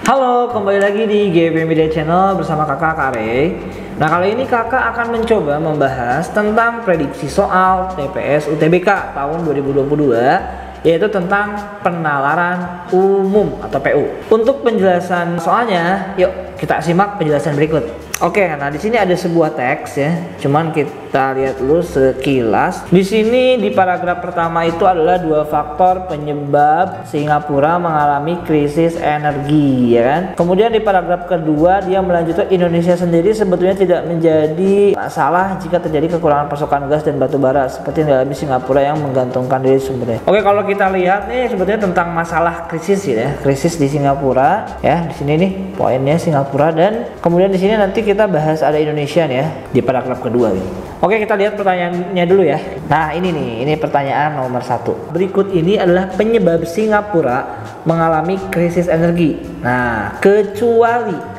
Halo, kembali lagi di GP Media Channel bersama kakak Kare. Nah, kali ini kakak akan mencoba membahas tentang prediksi soal TPS UTBK tahun 2022, yaitu tentang penalaran umum atau PU. Untuk penjelasan soalnya, yuk kita simak penjelasan berikut. Oke, nah di sini ada sebuah teks ya. Cuman kita lihat dulu sekilas. Di sini di paragraf pertama itu adalah dua faktor penyebab Singapura mengalami krisis energi, ya kan? Kemudian di paragraf kedua dia melanjutkan Indonesia sendiri sebetulnya tidak menjadi masalah jika terjadi kekurangan pasokan gas dan batu bara seperti yang dialami Singapura yang menggantungkan diri sumbernya. Oke, kalau kita lihat nih sebetulnya tentang masalah krisis ya, krisis di Singapura ya. Di sini nih poinnya Singapura, dan kemudian di sini nanti kita bahas ada Indonesia nih ya di paragraf kedua nih. Oke, kita lihat pertanyaannya dulu ya. Nah ini nih, ini pertanyaan nomor 1. Berikut ini adalah penyebab Singapura mengalami krisis energi. Nah, kecuali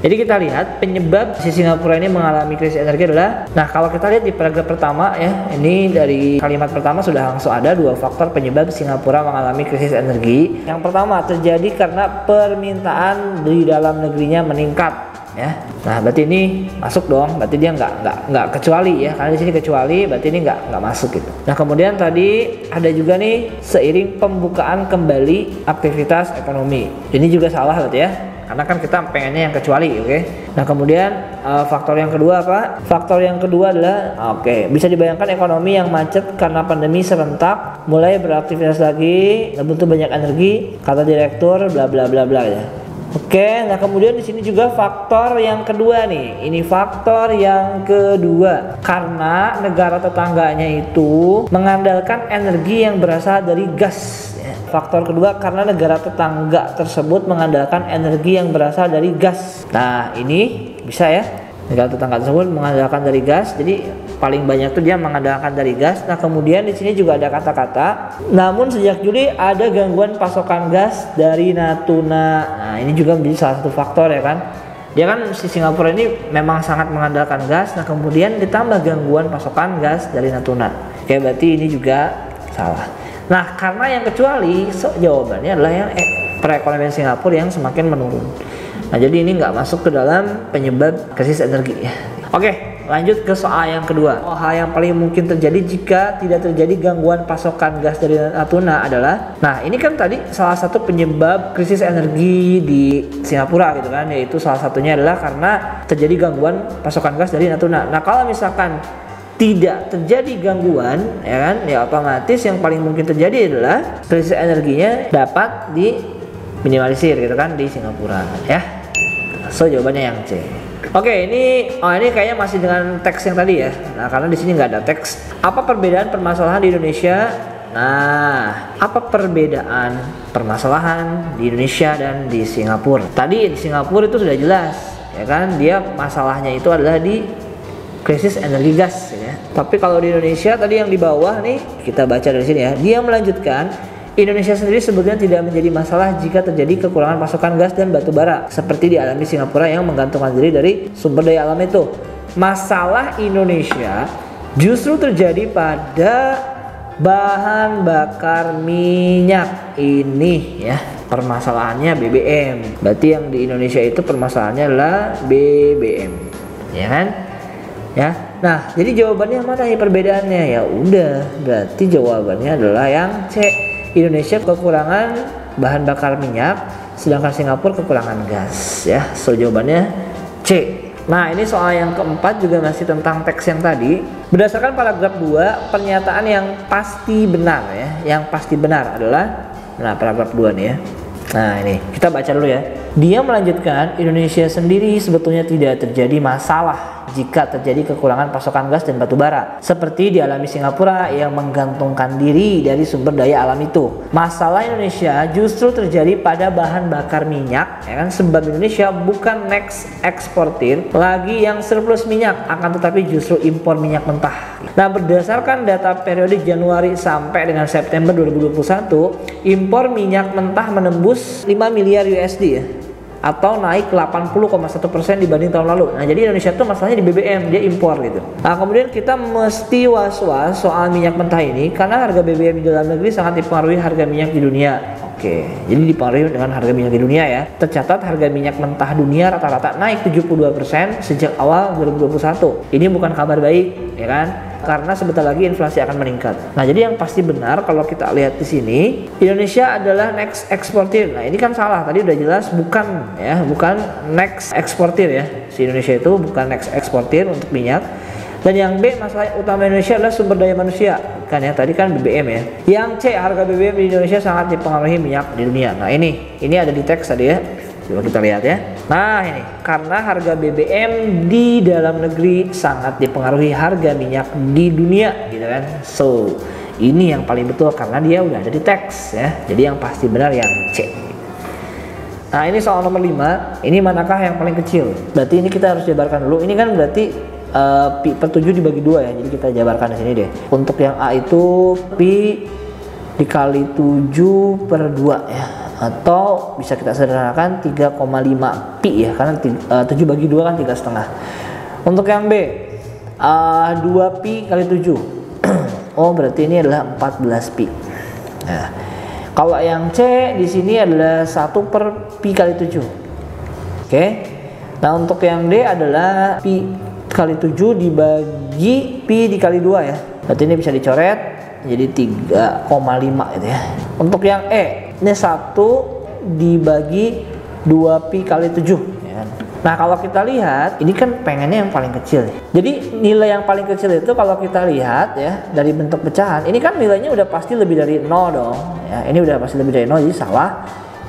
jadi kita lihat penyebab si Singapura ini mengalami krisis energi adalah, nah kalau kita lihat di paragraf pertama ya, ini dari kalimat pertama sudah langsung ada dua faktor penyebab Singapura mengalami krisis energi. Yang pertama terjadi karena permintaan di dalam negerinya meningkat ya. Nah berarti ini masuk dong, berarti dia nggak kecuali ya, karena di sini kecuali berarti ini nggak masuk gitu. Nah kemudian tadi ada juga nih seiring pembukaan kembali aktivitas ekonomi, ini juga salah berarti ya, karena kan kita pengennya yang kecuali, oke. Nah kemudian faktor yang kedua apa? Faktor yang kedua adalah bisa dibayangkan ekonomi yang macet karena pandemi serentak mulai beraktivitas lagi, butuh banyak energi, kata direktur bla bla bla bla ya. Oke, nah kemudian di sini juga faktor yang kedua nih. Ini faktor yang kedua, karena negara tetangganya itu mengandalkan energi yang berasal dari gas. Faktor kedua, karena negara tetangga tersebut mengandalkan energi yang berasal dari gas. Nah ini bisa ya, negara tetangga tersebut mengandalkan dari gas, jadi paling banyak tuh dia mengandalkan dari gas. Nah kemudian di sini juga ada kata-kata, namun sejak Juli ada gangguan pasokan gas dari Natuna. Nah ini juga menjadi salah satu faktor ya kan. Dia kan si Singapura ini memang sangat mengandalkan gas. Nah kemudian ditambah gangguan pasokan gas dari Natuna. Oke, berarti ini juga salah. Nah karena yang kecuali, jawabannya adalah yang perekonomian Singapura yang semakin menurun. Nah jadi ini nggak masuk ke dalam penyebab krisis energi ya. Oke, lanjut ke soal yang kedua. Hal yang paling mungkin terjadi jika tidak terjadi gangguan pasokan gas dari Natuna adalah, nah ini kan tadi salah satu penyebab krisis energi di Singapura gitu kan, yaitu salah satunya adalah karena terjadi gangguan pasokan gas dari Natuna. Nah kalau misalkan tidak terjadi gangguan ya kan, ya otomatis yang paling mungkin terjadi adalah krisis energinya dapat diminimalisir gitu kan di Singapura ya. So jawabannya yang C. Oke, ini kayaknya masih dengan teks yang tadi ya. Nah karena di sini nggak ada teks. Apa perbedaan permasalahan di Indonesia? Nah, apa perbedaan permasalahan di Indonesia dan di Singapura? Tadi di Singapura itu sudah jelas ya kan, dia masalahnya itu adalah di krisis energi gas ya. Tapi kalau di Indonesia tadi yang di bawah nih, kita baca dari sini ya. Dia melanjutkan, Indonesia sendiri sebetulnya tidak menjadi masalah jika terjadi kekurangan pasokan gas dan batu bara seperti dialami Singapura yang menggantungkan diri dari sumber daya alam itu. Masalah Indonesia justru terjadi pada bahan bakar minyak ini ya. Permasalahannya BBM. Berarti yang di Indonesia itu permasalahannya adalah BBM. Ya kan? Ya, nah jadi jawabannya mana nih perbedaannya? Ya udah, berarti jawabannya adalah yang C. Indonesia kekurangan bahan bakar minyak, sedangkan Singapura kekurangan gas ya. So jawabannya C. Nah ini soal yang keempat juga masih tentang teks yang tadi. Berdasarkan paragraf 2, pernyataan yang pasti benar ya. Yang pasti benar adalah, nah paragraf 2 nih ya. Nah ini kita baca dulu ya. Dia melanjutkan, Indonesia sendiri sebetulnya tidak terjadi masalah jika terjadi kekurangan pasokan gas dan batu bara seperti dialami Singapura yang menggantungkan diri dari sumber daya alam itu. Masalah Indonesia justru terjadi pada bahan bakar minyak ya kan, sebab Indonesia bukan next eksportir lagi yang surplus minyak, akan tetapi justru impor minyak mentah. Nah berdasarkan data periode Januari sampai dengan September 2021, impor minyak mentah menembus 5 miliar USD ya. atau naik 80,1% dibanding tahun lalu. Nah, jadi Indonesia tuh masalahnya di BBM, dia impor gitu. Nah, kemudian kita mesti was-was soal minyak mentah ini karena harga BBM di dalam negeri sangat dipengaruhi harga minyak di dunia. Oke, jadi dipengaruhi dengan harga minyak di dunia ya. Tercatat harga minyak mentah dunia rata-rata naik 72% sejak awal 2021. Ini bukan kabar baik, ya kan? Karena sebentar lagi inflasi akan meningkat. Nah, jadi yang pasti benar kalau kita lihat di sini, Indonesia adalah next eksportir. Nah, ini kan salah. Tadi udah jelas bukan ya, bukan next eksportir ya. Si Indonesia itu bukan next eksportir untuk minyak. Dan yang B, masalah utama Indonesia adalah sumber daya manusia. Kan ya, tadi kan BBM ya. Yang C, harga BBM di Indonesia sangat dipengaruhi minyak di dunia. Nah, ini ada di teks tadi ya. Coba kita lihat ya. Nah, ini karena harga BBM di dalam negeri sangat dipengaruhi harga minyak di dunia gitu kan. So, ini yang paling betul karena dia udah ada di teks ya. Jadi yang pasti benar yang C. Nah, ini soal nomor 5. Ini manakah yang paling kecil? Berarti ini kita harus jabarkan dulu. Ini kan berarti pi per 7 dibagi 2 ya. Jadi kita jabarkan di sini deh. Untuk yang A itu pi dikali 7 per 2 ya. Atau bisa kita sederhanakan 3,5 pi ya, karena 7 bagi 2 kan 3,5. Untuk yang B 2 pi kali 7. Oh, berarti ini adalah 14 pi. Nah, kalau yang C di sini adalah 1 per pi kali 7. Oke. Nah, untuk yang D adalah pi kali 7 dibagi pi dikali 2 ya. Berarti ini bisa dicoret jadi 3,5 gitu ya. Untuk yang E, ini 1 dibagi 2 pi kali 7 ya kan? Nah, kalau kita lihat ini kan pengennya yang paling kecil. Jadi nilai yang paling kecil itu kalau kita lihat ya dari bentuk pecahan, ini kan nilainya udah pasti lebih dari 0 dong ya. Ini udah pasti lebih dari 0, jadi salah.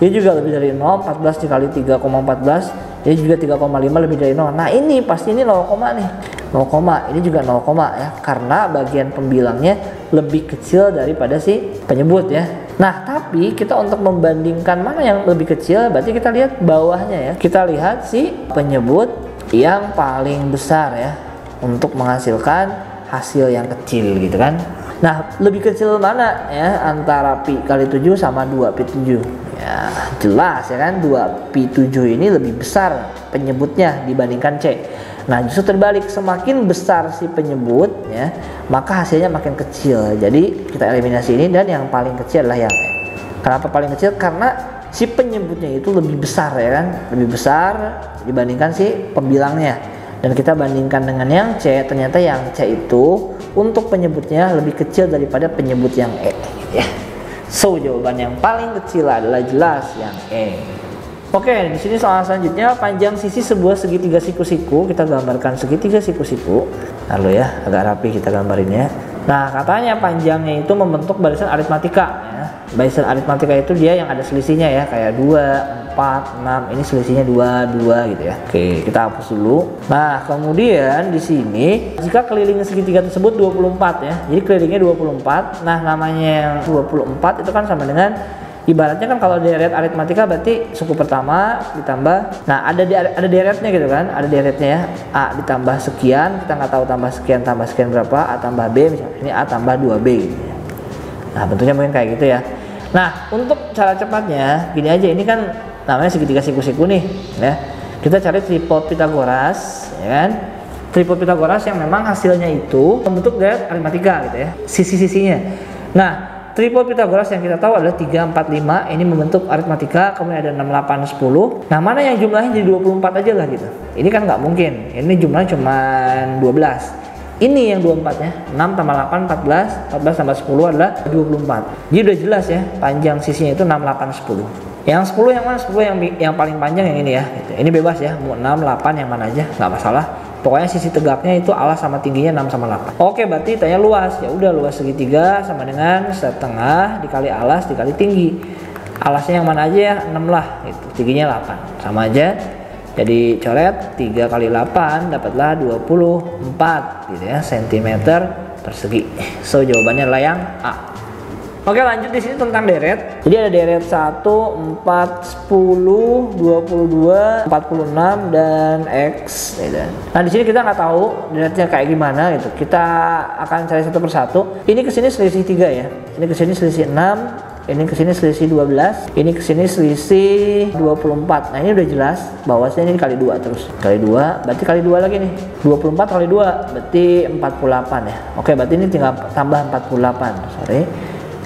Ini juga lebih dari 0, 14 dikali 3,14, ini juga 3,5 lebih dari 0. Nah, ini pasti ini 0, nih 0, ini juga 0, ya, karena bagian pembilangnya lebih kecil daripada si penyebut ya. Nah, tapi kita untuk membandingkan mana yang lebih kecil, berarti kita lihat bawahnya ya. Kita lihat si penyebut yang paling besar ya, untuk menghasilkan hasil yang kecil gitu kan. Nah, lebih kecil mana ya antara pi kali 7 sama 2 pi 7? Ya, jelas ya kan, 2 pi 7 ini lebih besar penyebutnya dibandingkan C. Nah, justru terbalik, semakin besar si penyebut ya, maka hasilnya makin kecil. Jadi kita eliminasi ini dan yang paling kecil adalah yang E. Kenapa paling kecil? Karena si penyebutnya itu lebih besar ya kan, lebih besar dibandingkan si pembilangnya. Dan kita bandingkan dengan yang C, ternyata yang C itu untuk penyebutnya lebih kecil daripada penyebut yang E ya. So, jawaban yang paling kecil adalah jelas yang E. Oke, di sini soal selanjutnya, panjang sisi sebuah segitiga siku-siku. Kita gambarkan segitiga siku-siku. Lalu ya, agak rapi kita gambarinnya. Nah, katanya panjangnya itu membentuk barisan aritmatika ya. Barisan aritmatika itu dia yang ada selisihnya ya, kayak 2, 4, 6. Ini selisihnya 2, 2 gitu ya. Oke, kita hapus dulu. Nah, kemudian di sini jika keliling segitiga tersebut 24 ya. Jadi kelilingnya 24. Nah, namanya yang 24 itu kan sama dengan, ibaratnya kan kalau deret aritmatika berarti suku pertama ditambah, nah ada deretnya gitu kan, ada deretnya ya, A ditambah sekian, kita nggak tahu tambah sekian berapa, A tambah B misalnya, ini A tambah 2B gitu ya. Nah, bentuknya mungkin kayak gitu ya. Nah, untuk cara cepatnya gini aja, ini kan namanya segitiga siku-siku nih ya, kita cari tripod Pitagoras ya kan, tripod Pitagoras yang memang hasilnya itu membentuk deret aritmatika gitu ya, sisi-sisinya. Nah, tripod Pitagoras yang kita tahu adalah 3, 4, 5. Ini membentuk aritmatika. Kemudian ada 6, 8, 10. Nah, mana yang jumlahnya jadi 24 aja lah gitu. Ini kan nggak mungkin. Ini jumlahnya cuma 12. Ini yang 24 ya. 6 tambah 8, 14. 14 tambah 10 adalah 24. Jadi udah jelas ya. Panjang sisinya itu 6, 8, 10. Yang 10 yang mana? 10 yang paling panjang yang ini ya. Gitu. Ini bebas ya. Mau 6, 8 yang mana aja. Nggak masalah. Pokoknya sisi tegaknya itu alas sama tingginya 6 sama 8. Oke, berarti tanya luas. Ya udah, luas segitiga sama dengan setengah dikali alas dikali tinggi. Alasnya yang mana aja ya? 6 lah gitu. Tingginya 8. Sama aja. Jadi coret 3 kali 8 dapatlah 24 gitu ya, cm persegi. So, jawabannya adalah yang A. Oke, lanjut di sini tentang deret. Jadi ada deret 1, 4, 10, 22, 46 dan X gitu. Nah, di sini kita nggak tahu deretnya kayak gimana gitu. Kita akan cari satu persatu. Ini kesini selisih 3 ya. Ini kesini selisih 6, ini ke sini selisih 12, ini ke sini selisih 24. Nah, ini udah jelas bahwasanya ini kali 2 terus. Kali 2, berarti kali 2 lagi nih. 24 kali 2 berarti 48 ya. Oke, berarti ini tinggal tambah 48. Sorry.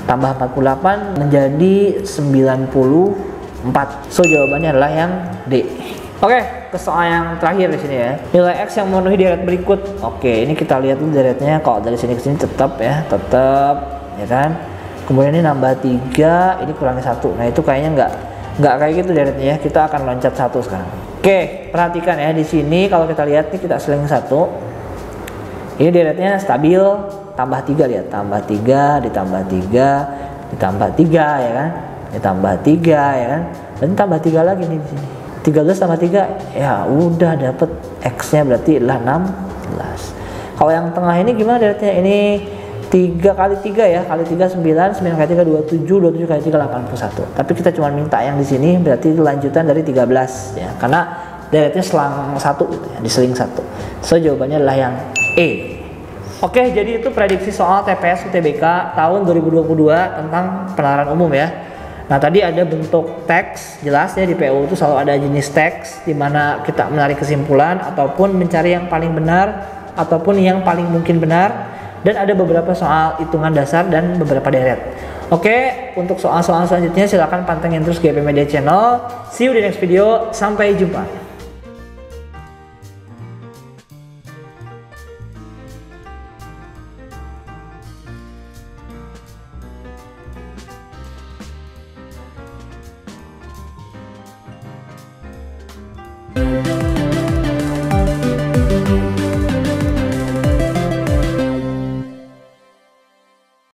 Tambah 48 menjadi 94. So, jawabannya adalah yang D. Oke, ke soal yang terakhir di sini ya. Nilai X yang memenuhi deret berikut. Oke, ini kita lihat dulu deretnya. Kalau dari sini ke sini tetap ya kan. Kemudian ini nambah 3, ini kurangi 1. Nah, itu kayaknya nggak kayak gitu deretnya ya. Kita akan loncat 1 sekarang. Oke, perhatikan ya di sini kalau kita lihat nih, kita seling 1. Ini deretnya stabil, tambah 3, lihat. Tambah 3, ditambah 3, ditambah 3 ya kan. Ditambah 3 ya kan. Dan tambah 3 lagi nih di sini. 13 tambah 3, ya udah dapet X-nya berarti adalah 16. Kalau yang tengah ini gimana deretnya? Ini 3 kali 3 ya, kali 3 9, 9 kali 3 27, 27 kali 3 81. Tapi kita cuma minta yang di sini berarti itu lanjutan dari 13 ya. Karena deretnya selang 1 gitu ya, diseling 1. So, jawabannya adalah yang E. Oke, jadi itu prediksi soal TPS UTBK tahun 2022 tentang penalaran umum ya. Nah, tadi ada bentuk teks, jelas ya di PU itu selalu ada jenis teks di mana kita menarik kesimpulan ataupun mencari yang paling benar ataupun yang paling mungkin benar, dan ada beberapa soal hitungan dasar dan beberapa deret. Oke, untuk soal-soal selanjutnya silakan pantengin terus GP Media Channel. See you di next video, sampai jumpa.